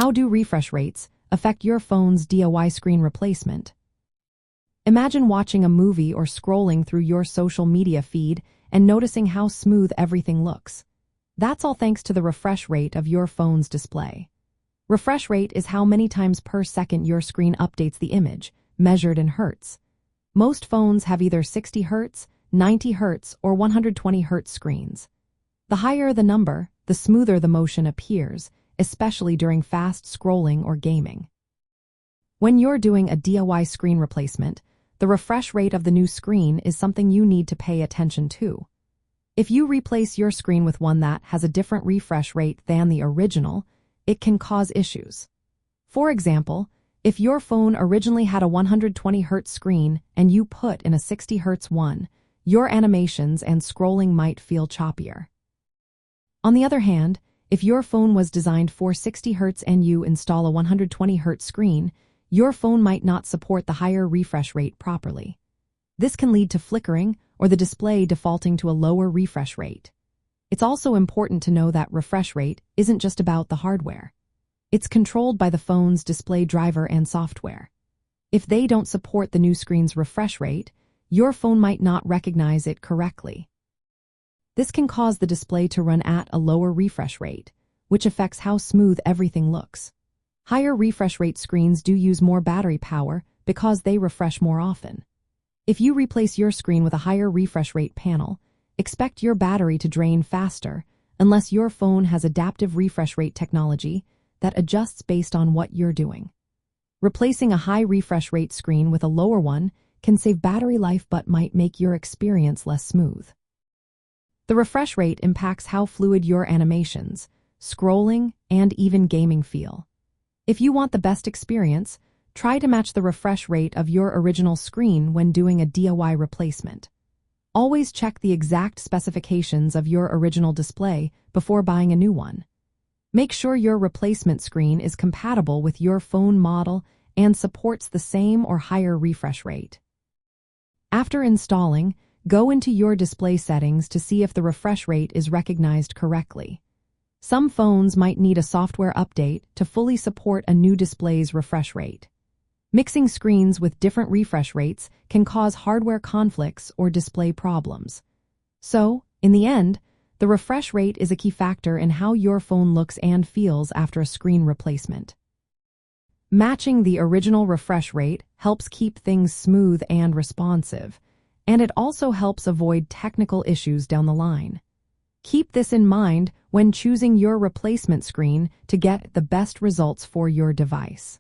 How do refresh rates affect your phone's DIY screen replacement? Imagine watching a movie or scrolling through your social media feed and noticing how smooth everything looks. That's all thanks to the refresh rate of your phone's display. Refresh rate is how many times per second your screen updates the image, measured in hertz. Most phones have either 60 Hz, 90 Hz, or 120 Hz screens. The higher the number, the smoother the motion appears, especially during fast scrolling or gaming. When you're doing a DIY screen replacement, the refresh rate of the new screen is something you need to pay attention to. If you replace your screen with one that has a different refresh rate than the original, it can cause issues. For example, if your phone originally had a 120 Hz screen and you put in a 60 Hz one, your animations and scrolling might feel choppier. On the other hand, if your phone was designed for 60 Hz and you install a 120 Hz screen, your phone might not support the higher refresh rate properly. This can lead to flickering or the display defaulting to a lower refresh rate. It's also important to know that refresh rate isn't just about the hardware. It's controlled by the phone's display driver and software. If they don't support the new screen's refresh rate, your phone might not recognize it correctly. This can cause the display to run at a lower refresh rate, which affects how smooth everything looks. Higher refresh rate screens do use more battery power because they refresh more often. If you replace your screen with a higher refresh rate panel, expect your battery to drain faster unless your phone has adaptive refresh rate technology that adjusts based on what you're doing. Replacing a high refresh rate screen with a lower one can save battery life but might make your experience less smooth. The refresh rate impacts how fluid your animations, scrolling, and even gaming feel. If you want the best experience, try to match the refresh rate of your original screen when doing a DIY replacement. Always check the exact specifications of your original display before buying a new one. Make sure your replacement screen is compatible with your phone model and supports the same or higher refresh rate. After installing, go into your display settings to see if the refresh rate is recognized correctly. Some phones might need a software update to fully support a new display's refresh rate. Mixing screens with different refresh rates can cause hardware conflicts or display problems. So, in the end, the refresh rate is a key factor in how your phone looks and feels after a screen replacement. Matching the original refresh rate helps keep things smooth and responsive, and it also helps avoid technical issues down the line. Keep this in mind when choosing your replacement screen to get the best results for your device.